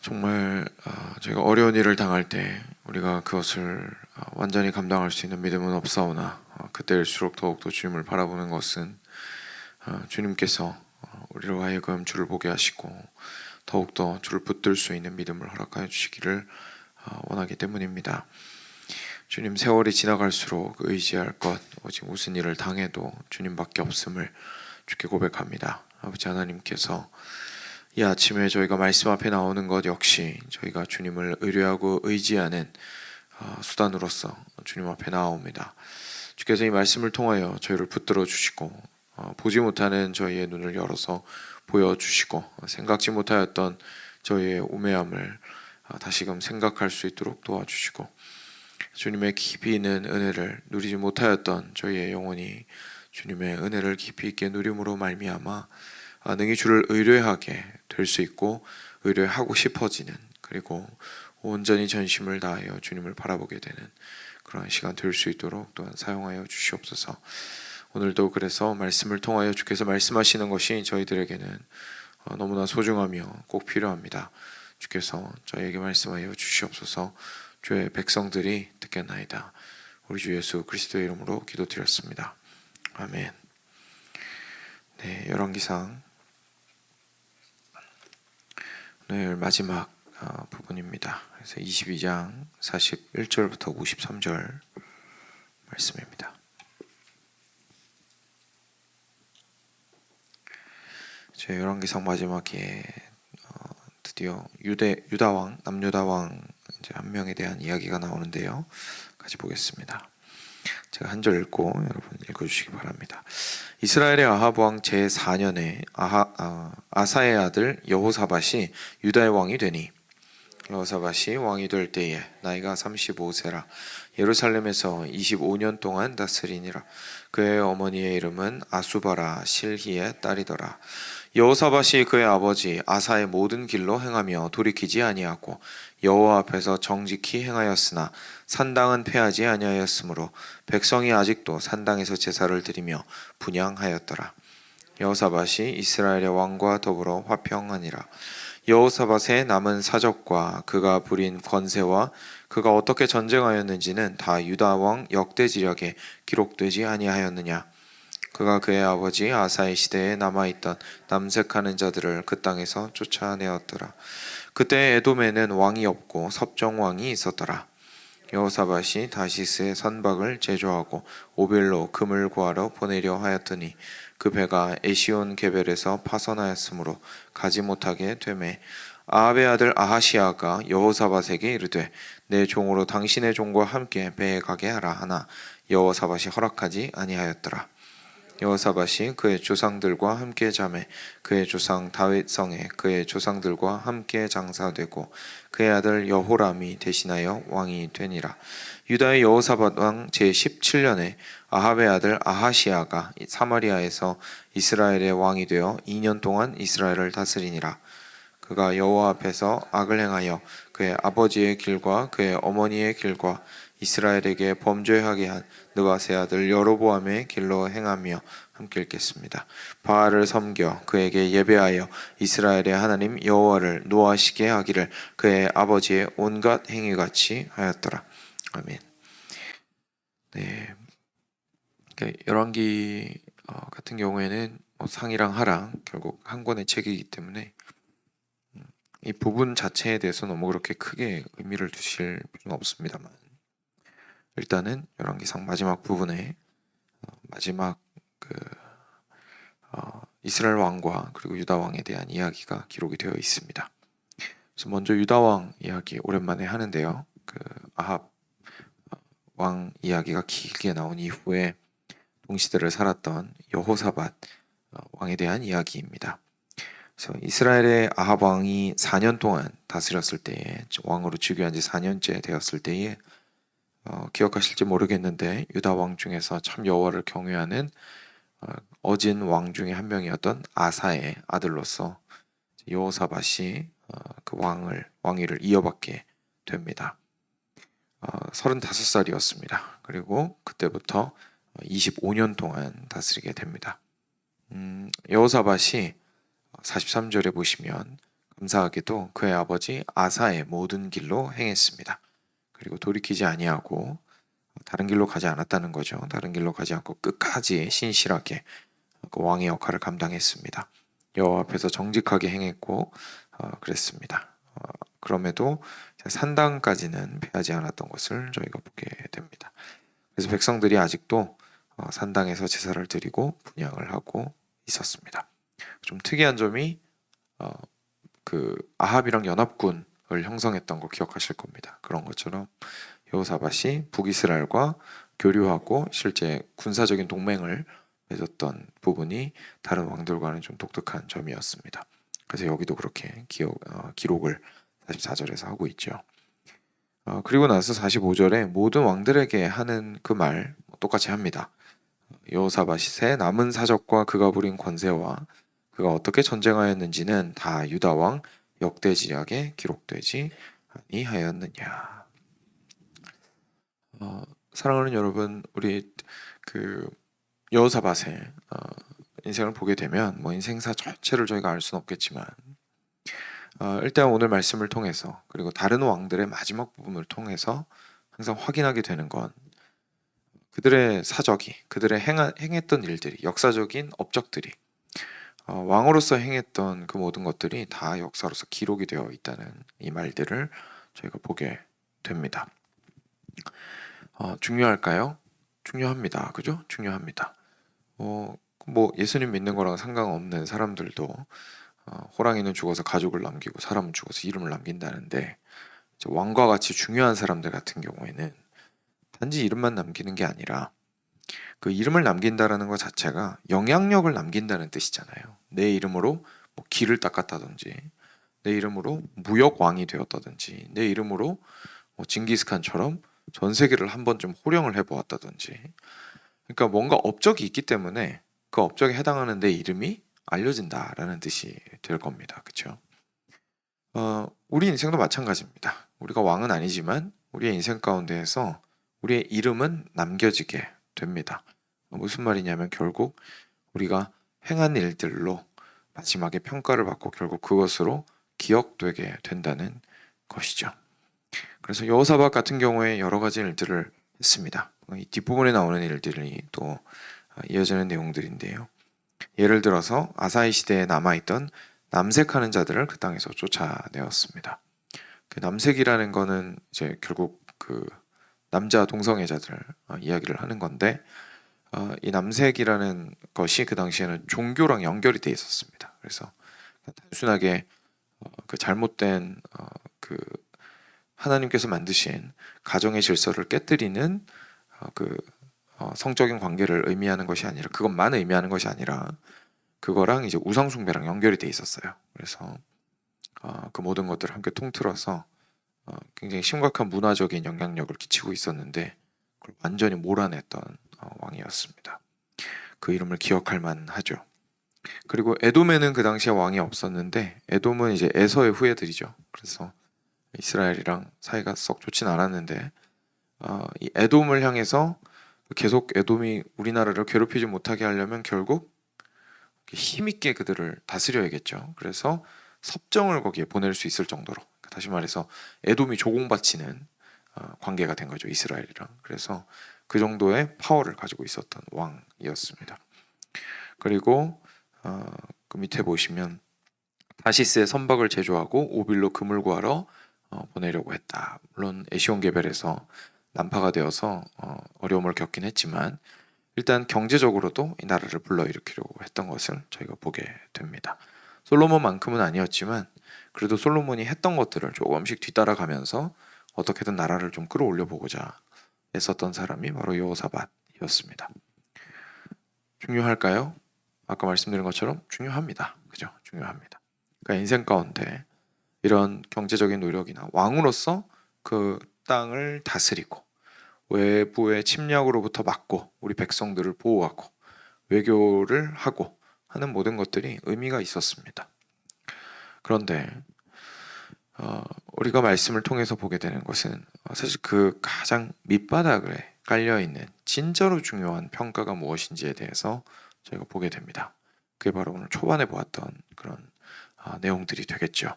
정말 저희가 어려운 일을 당할 때 우리가 그것을 완전히 감당할 수 있는 믿음은 없사오나 그때일수록 더욱더 주님을 바라보는 것은 주님께서 우리로 하여금 주를 보게 하시고 더욱더 주를 붙들 수 있는 믿음을 허락하여 주시기를 원하기 때문입니다. 주님, 세월이 지나갈수록 의지할 것 오직 무슨 일을 당해도 주님밖에 없음을 주께 고백합니다. 아버지 하나님께서 이 아침에 저희가 말씀 앞에 나오는 것 역시 저희가 주님을 의뢰하고 의지하는 수단으로서 주님 앞에 나옵니다. 주께서 이 말씀을 통하여 저희를 붙들어 주시고 보지 못하는 저희의 눈을 열어서 보여주시고 생각지 못하였던 저희의 우매함을 다시금 생각할 수 있도록 도와주시고 주님의 깊이 있는 은혜를 누리지 못하였던 저희의 영혼이 주님의 은혜를 깊이 있게 누림으로 말미암아 능히 주를 의뢰하게 될 수 있고 의뢰하고 싶어지는, 그리고 온전히 전심을 다하여 주님을 바라보게 되는 그러한 시간 될 수 있도록 또한 사용하여 주시옵소서. 오늘도 그래서 말씀을 통하여 주께서 말씀하시는 것이 저희들에게는 너무나 소중하며 꼭 필요합니다. 주께서 저희에게 말씀하여 주시옵소서. 주의 백성들이 듣겠나이다. 우리 주 예수 그리스도의 이름으로 기도드렸습니다. 아멘. 네, 열왕기상 오늘 마지막 부분입니다. 그래서 22장 41절부터 53절 말씀입니다. 제 열왕기상 마지막에 드디어 유다왕, 남유다왕 이제 한 명에 대한 이야기가 나오는데요. 같이 보겠습니다. 제가 한 절 읽고 여러분 읽어주시기 바랍니다. 이스라엘의 아합 왕 제4년에 아사의 아들 여호사밧이 유다의 왕이 되니 여호사밧이 왕이 될 때에 나이가 35세라 예루살렘에서 25년 동안 다스리니라. 그의 어머니의 이름은 아수바라 실히의 딸이더라. 여호사밧이 그의 아버지 아사의 모든 길로 행하며 돌이키지 아니하고 여호와 앞에서 정직히 행하였으나 산당은 패하지 아니하였으므로 백성이 아직도 산당에서 제사를 드리며 분향하였더라. 여호사밧이 이스라엘의 왕과 더불어 화평하니라. 여호사밧의 남은 사적과 그가 부린 권세와 그가 어떻게 전쟁하였는지는 다 유다 왕 역대지력에 기록되지 아니하였느냐. 그가 그의 아버지 아사의 시대에 남아있던 남색하는 자들을 그 땅에서 쫓아내었더라. 그때 에돔에는 왕이 없고 섭정왕이 있었더라. 여호사밧이 다시스에 선박을 제조하고 오빌로 금을 구하러 보내려 하였더니 그 배가 에시온 게벨에서 파선하였으므로 가지 못하게 되매 아합의 아들 아하시아가 여호사밧에게 이르되 내 종으로 당신의 종과 함께 배에 가게 하라 하나 여호사밧이 허락하지 아니하였더라. 여호사밧이 그의 조상들과 함께 자매 그의 조상 다윗성에 그의 조상들과 함께 장사되고 그의 아들 여호람이 대신하여 왕이 되니라. 유다의 여호사밧 왕 제17년에 아합의 아들 아하시아가 사마리아에서 이스라엘의 왕이 되어 2년 동안 이스라엘을 다스리니라. 그가 여호와 앞에서 악을 행하여 그의 아버지의 길과 그의 어머니의 길과 이스라엘에게 범죄하게 한 느바세 아들 여로보암의 길로 행하며 함께 읽겠습니다. 바알을 섬겨 그에게 예배하여 이스라엘의 하나님 여호와를 노하시게 하기를 그의 아버지의 온갖 행위같이 하였더라. 아멘. 네, 열왕기 같은 경우에는 상이랑 하랑 결국 한 권의 책이기 때문에 이 부분 자체에 대해서 너무 그렇게 크게 의미를 두실 필요는 없습니다만, 일단은 열왕기상 마지막 부분에 마지막 이스라엘 왕과 그리고 유다 왕에 대한 이야기가 기록이 되어 있습니다. 그래서 먼저 유다 왕 이야기 오랜만에 하는데요. 아합 왕 이야기가 길게 나온 이후에 동시대를 살았던 여호사밧 왕에 대한 이야기입니다. 그래서 이스라엘의 아합 왕이 4년 동안 다스렸을 때에, 왕으로 즉위한 지 4년째 되었을 때에 기억하실지 모르겠는데 유다 왕 중에서 참 여호와를 경외하는 어진 왕 중에 한 명이었던 아사의 아들로서 여호사밧이 그 왕위를 이어받게 됩니다. 35살이었습니다. 그리고 그때부터 25년 동안 다스리게 됩니다. 여호사밧이 43절에 보시면 감사하게도 그의 아버지 아사의 모든 길로 행했습니다. 그리고 돌이키지 아니하고 다른 길로 가지 않았다는 거죠. 다른 길로 가지 않고 끝까지 신실하게 그 왕의 역할을 감당했습니다. 여호와 앞에서 정직하게 행했고 그랬습니다. 그럼에도 산당까지는 패하지 않았던 것을 저희가 보게 됩니다. 그래서 백성들이 아직도 산당에서 제사를 드리고 분향을 하고 있었습니다. 좀 특이한 점이 그 아합이랑 연합군을 형성했던 거 기억하실 겁니다. 그런 것처럼 여호사밧이 북이스라엘과 교류하고 실제 군사적인 동맹을 맺었던 부분이 다른 왕들과는 좀 독특한 점이었습니다. 그래서 여기도 그렇게 기록을 44절에서 하고 있죠. 그리고 나서 45절에 모든 왕들에게 하는 그 말 똑같이 합니다. 여호사밧의 남은 사적과 그가 부린 권세와 그가 어떻게 전쟁하였는지는 다 유다 왕 역대지략에 기록되지 아니하였느냐. 사랑하는 여러분, 우리 그 여호사밧의 인생을 보게 되면 뭐 인생사 전체를 저희가 알 수는 없겠지만 일단 오늘 말씀을 통해서 그리고 다른 왕들의 마지막 부분을 통해서 항상 확인하게 되는 건 그들의 사적이, 그들의 행했던 일들이, 역사적인 업적들이 왕으로서 행했던 그 모든 것들이 다 역사로서 기록이 되어 있다는 이 말들을 저희가 보게 됩니다. 중요할까요? 중요합니다. 그죠? 중요합니다. 뭐 예수님 믿는 거랑 상관없는 사람들도 호랑이는 죽어서 가족을 남기고 사람은 죽어서 이름을 남긴다는데 왕과 같이 중요한 사람들 같은 경우에는 단지 이름만 남기는 게 아니라 그 이름을 남긴다라는 것 자체가 영향력을 남긴다는 뜻이잖아요. 내 이름으로 뭐 길을 닦았다든지 내 이름으로 무역 왕이 되었다든지 내 이름으로 뭐 징기스칸처럼 전 세계를 한 번쯤 호령을 해보았다든지 그러니까 뭔가 업적이 있기 때문에 그 업적에 해당하는 내 이름이 알려진다라는 뜻이 될 겁니다. 그렇죠? 우리 인생도 마찬가지입니다. 우리가 왕은 아니지만 우리의 인생 가운데에서 우리의 이름은 남겨지게 됩니다. 무슨 말이냐면 결국 우리가 행한 일들로 마지막에 평가를 받고 결국 그것으로 기억되게 된다는 것이죠. 그래서 여호사밧 같은 경우에 여러 가지 일들을 했습니다. 이 뒷부분에 나오는 일들이 또 이어지는 내용들인데요. 예를 들어서 아사히 시대에 남아있던 남색하는 자들을 그 땅에서 쫓아내었습니다. 그 남색이라는 거는 이제 결국 그 남자 동성애자들 이야기를 하는 건데 이 남색이라는 것이 그 당시에는 종교랑 연결이 돼 있었습니다. 그래서 단순하게 그 잘못된 그 하나님께서 만드신 가정의 질서를 깨뜨리는 그 성적인 관계를 의미하는 것이 아니라 그것만 의미하는 것이 아니라 그거랑 이제 우상 숭배랑 연결이 돼 있었어요. 그래서 그 모든 것들을 함께 통틀어서 굉장히 심각한 문화적인 영향력을 끼치고 있었는데 그걸 완전히 몰아냈던 왕이었습니다. 그 이름을 기억할 만하죠. 그리고 에돔에는 그 당시에 왕이 없었는데 에돔은 이제 에서의 후예들이죠. 그래서 이스라엘이랑 사이가 썩 좋진 않았는데 이 에돔을 향해서 계속 에돔이 우리나라를 괴롭히지 못하게 하려면 결국 힘있게 그들을 다스려야겠죠. 그래서 섭정을 거기에 보낼 수 있을 정도로 다시 말해서 에돔이 조공바치는 관계가 된 거죠. 이스라엘이랑. 그래서 그 정도의 파워를 가지고 있었던 왕이었습니다. 그리고 그 밑에 보시면 다시스의 선박을 제조하고 오빌로 금을 구하러 보내려고 했다. 물론 에시온게벨에서 난파가 되어서 어려움을 겪긴 했지만 일단 경제적으로도 이 나라를 불러일으키려고 했던 것을 저희가 보게 됩니다. 솔로몬만큼은 아니었지만 그래도 솔로몬이 했던 것들을 조금씩 뒤따라가면서 어떻게든 나라를 좀 끌어올려 보고자 애썼던 사람이 바로 여호사밧이었습니다. 중요할까요? 아까 말씀드린 것처럼 중요합니다. 그죠? 중요합니다. 그러니까 인생 가운데 이런 경제적인 노력이나 왕으로서 그 땅을 다스리고 외부의 침략으로부터 막고 우리 백성들을 보호하고 외교를 하고 하는 모든 것들이 의미가 있었습니다. 그런데 우리가 말씀을 통해서 보게 되는 것은 사실 그 가장 밑바닥에 깔려있는 진짜로 중요한 평가가 무엇인지에 대해서 저희가 보게 됩니다. 그게 바로 오늘 초반에 보았던 그런 내용들이 되겠죠.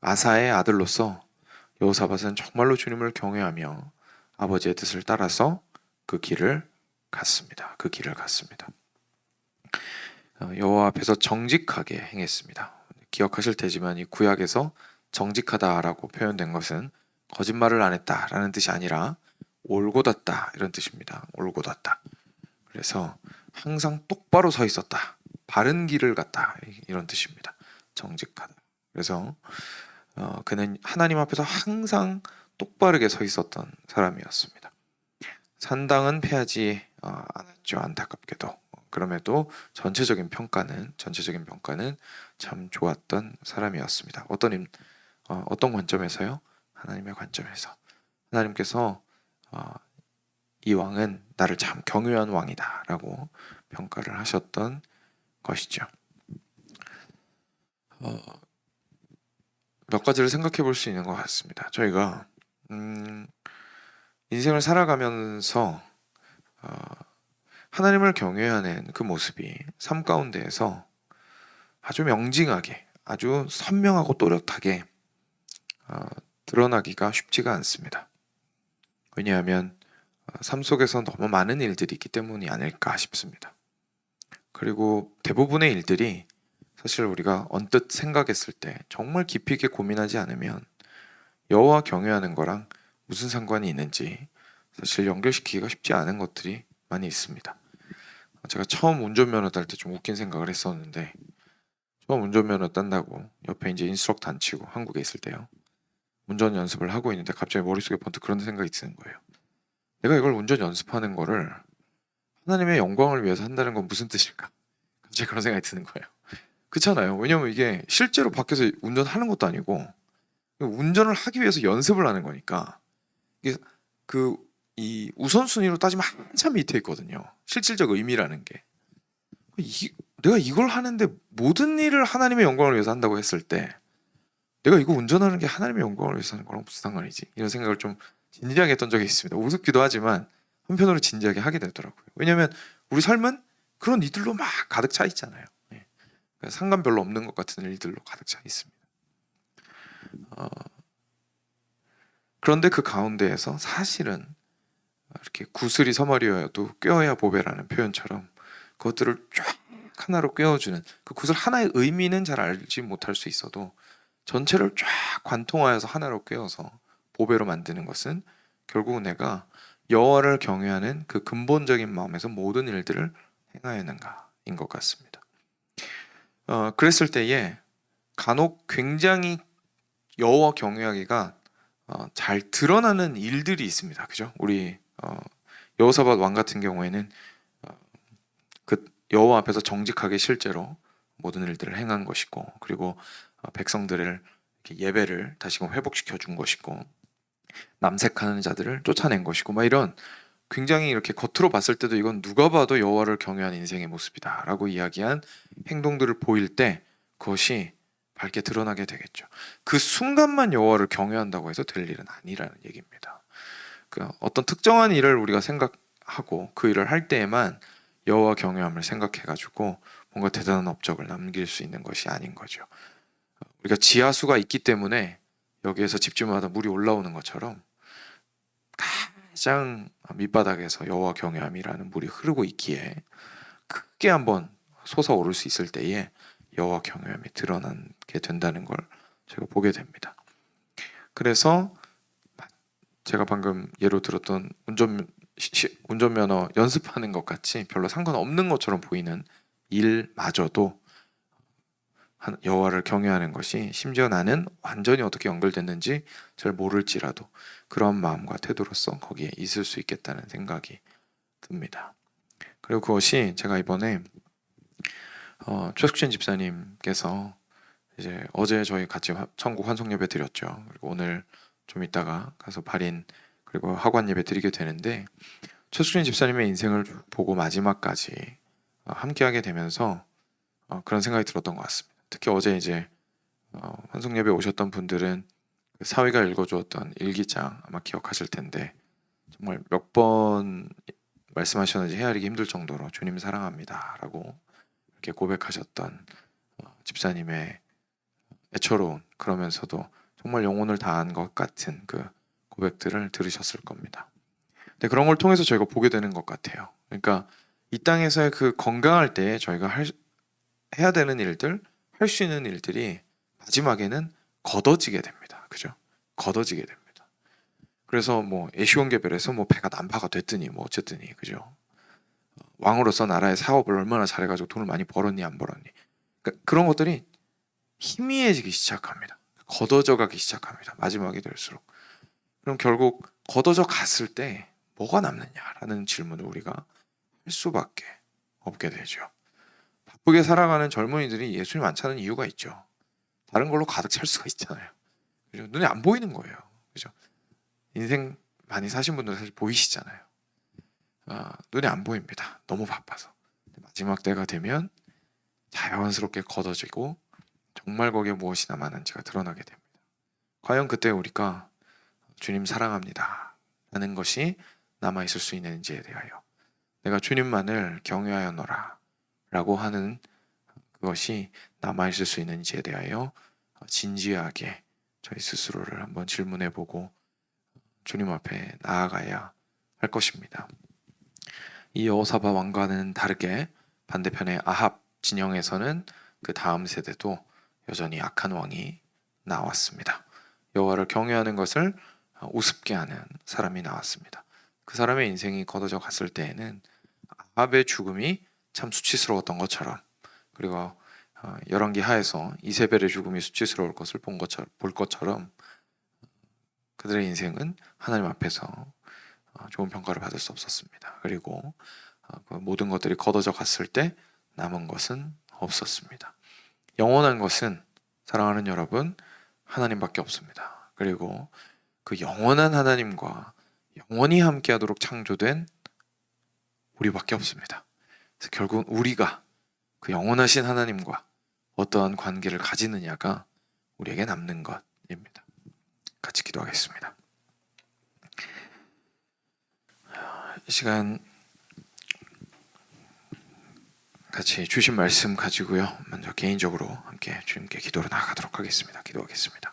아사의 아들로서 여호사밧은 정말로 주님을 경외하며 아버지의 뜻을 따라서 그 길을 갔습니다. 그 길을 갔습니다. 여호와 앞에서 정직하게 행했습니다. 기억하실 테지만 이 구약에서 정직하다라고 표현된 것은 거짓말을 안 했다라는 뜻이 아니라 올곧았다 이런 뜻입니다. 올곧았다. 그래서 항상 똑바로 서 있었다. 바른 길을 갔다 이런 뜻입니다. 정직하다. 그래서 그는 하나님 앞에서 항상 똑바르게 서 있었던 사람이었습니다. 산당은 패하지 않았죠. 안타깝게도. 그럼에도 전체적인 평가는 참 좋았던 사람이었습니다. 어떤 관점에서요? 하나님의 관점에서. 하나님께서 이 왕은 나를 참 경외한 왕이다 라고 평가를 하셨던 것이죠. 몇 가지를 생각해 볼 수 있는 것 같습니다. 저희가 인생을 살아가면서 하나님을 경외하는 그 모습이 삶 가운데에서 아주 명징하게, 아주 선명하고 또렷하게 드러나기가 쉽지가 않습니다. 왜냐하면 삶 속에서 너무 많은 일들이 있기 때문이 아닐까 싶습니다. 그리고 대부분의 일들이 사실 우리가 언뜻 생각했을 때 정말 깊이 있게 고민하지 않으면 여호와 경외하는 거랑 무슨 상관이 있는지 사실 연결시키기가 쉽지 않은 것들이 많이 있습니다. 제가 처음 운전면허 딸 때 좀 웃긴 생각을 했었는데, 처음 운전면허 딴다고 옆에 이제 인스트럭터 안 치고 한국에 있을 때요, 운전 연습을 하고 있는데 갑자기 머릿속에 번뜩 그런 생각이 드는 거예요. 내가 이걸 운전 연습하는 거를 하나님의 영광을 위해서 한다는 건 무슨 뜻일까? 갑자기 그런 생각이 드는 거예요. 그렇잖아요. 왜냐면 이게 실제로 밖에서 운전하는 것도 아니고 운전을 하기 위해서 연습을 하는 거니까 이게 이 우선순위로 따지면 한참 밑에 있거든요. 실질적 의미라는 게. 내가 이걸 하는데 모든 일을 하나님의 영광을 위해서 한다고 했을 때 내가 이거 운전하는 게 하나님의 영광을 위해서 하는 거랑 무슨 상관이지? 이런 생각을 좀 진지하게 했던 적이 있습니다. 우습기도 하지만 한편으로 진지하게 하게 되더라고요. 왜냐하면 우리 삶은 그런 일들로 막 가득 차 있잖아요. 상관 별로 없는 것 같은 일들로 가득 차 있습니다. 그런데 그 가운데에서 사실은 이렇게 구슬이 서머리여도 꿰어야 보배라는 표현처럼 그것들을 쫙 하나로 꿰어주는, 그 구슬 하나의 의미는 잘 알지 못할 수 있어도 전체를 쫙 관통하여서 하나로 꿰어서 보배로 만드는 것은 결국은 내가 여호와를 경외하는 그 근본적인 마음에서 모든 일들을 행하였는가인 것 같습니다. 그랬을 때에 간혹 굉장히 여호와 경외하기가 잘 드러나는 일들이 있습니다. 그죠? 우리 여호사밧 왕 같은 경우에는 그 여호와 앞에서 정직하게 실제로 모든 일들을 행한 것이고, 그리고 백성들을 예배를 다시금 회복시켜 준 것이고, 남색하는 자들을 쫓아낸 것이고, 막 이런 굉장히 이렇게 겉으로 봤을 때도 이건 누가 봐도 여호와를 경외한 인생의 모습이다라고 이야기한 행동들을 보일 때 그것이 밝게 드러나게 되겠죠. 그 순간만 여호와를 경외한다고 해서 될 일은 아니라는 얘기입니다. 어떤 특정한 일을 우리가 생각하고 그 일을 할 때에만 여호와 경외함을 생각해가지고 뭔가 대단한 업적을 남길 수 있는 것이 아닌 거죠. 우리가 지하수가 있기 때문에 여기에서 집집마다 물이 올라오는 것처럼 가장 밑바닥에서 여호와 경외함이라는 물이 흐르고 있기에 크게 한번 솟아오를 수 있을 때에 여호와 경외함이 드러나게 된다는 걸 제가 보게 됩니다. 그래서 제가 방금 예로 들었던 운전면허 연습하는 것 같이 별로 상관없는 것처럼 보이는 일마저도 여호와를 경외하는 것이, 심지어 나는 완전히 어떻게 연결됐는지 잘 모를지라도 그런 마음과 태도로서 거기에 있을 수 있겠다는 생각이 듭니다. 그리고 그것이 제가 이번에 최숙진 집사님께서 이제 어제 저희 같이 천국 환송 예배 드렸죠. 그리고 오늘 좀 이따가 가서 발인 그리고 하관 예배 드리게 되는데, 최숙진 집사님의 인생을 보고 마지막까지 함께하게 되면서 그런 생각이 들었던 것 같습니다. 특히 어제 이제 환송 예배 오셨던 분들은 그 사위가 읽어주었던 일기장 아마 기억하실 텐데, 정말 몇 번 말씀하셨는지 헤아리기 힘들 정도로 주님 사랑합니다라고 이렇게 고백하셨던 집사님의 애처로운, 그러면서도 정말 영혼을 다한 것 같은 그 고백들을 들으셨을 겁니다. 근데 그런 걸 통해서 저희가 보게 되는 것 같아요. 그러니까 이 땅에서의 그 건강할 때 저희가 해야 되는 일들, 할 수 있는 일들이 마지막에는 걷어지게 됩니다. 그죠? 걷어지게 됩니다. 그래서 뭐 에시온게벨에서 뭐 배가 난파가 됐더니 뭐 어쨌더니, 그죠? 왕으로서 나라의 사업을 얼마나 잘해가지고 돈을 많이 벌었니 안 벌었니, 그러니까 그런 것들이 희미해지기 시작합니다. 걷어져 가기 시작합니다. 마지막이 될수록. 그럼 결국 걷어져 갔을 때 뭐가 남느냐라는 질문을 우리가 할 수밖에 없게 되죠. 바쁘게 살아가는 젊은이들이 예수님 안 찾는 이유가 있죠. 다른 걸로 가득 찰 수가 있잖아요. 그죠? 눈에 안 보이는 거예요. 그죠? 인생 많이 사신 분들 사실 보이시잖아요. 눈에 안 보입니다. 너무 바빠서. 마지막 때가 되면 자연스럽게 걷어지고 정말 거기에 무엇이 남았는지가 드러나게 됩니다. 과연 그때 우리가 주님 사랑합니다 라는 것이 남아있을 수 있는지에 대하여, 내가 주님만을 경외하였노라 라고 하는 그것이 남아있을 수 있는지에 대하여 진지하게 저희 스스로를 한번 질문해보고 주님 앞에 나아가야 할 것입니다. 이 여호사밧 왕과는 다르게 반대편의 아합 진영에서는 그 다음 세대도 여전히 악한 왕이 나왔습니다. 여호와를 경외하는 것을 우습게 하는 사람이 나왔습니다. 그 사람의 인생이 걷어져 갔을 때에는 아합의 죽음이 참 수치스러웠던 것처럼, 그리고 열왕기 하에서 이세벨의 죽음이 수치스러울 것을 볼 것처럼 그들의 인생은 하나님 앞에서 좋은 평가를 받을 수 없었습니다. 그리고 그 모든 것들이 걷어져 갔을 때 남은 것은 없었습니다. 영원한 것은, 사랑하는 여러분, 하나님밖에 없습니다. 그리고 그 영원한 하나님과 영원히 함께하도록 창조된 우리밖에 없습니다. 그래서 결국 우리가 그 영원하신 하나님과 어떠한 관계를 가지느냐가 우리에게 남는 것입니다. 같이 기도하겠습니다. 이 시간 같이 주신 말씀 가지고요, 먼저 개인적으로 함께 주님께 기도로 나아가도록 하겠습니다. 기도하겠습니다.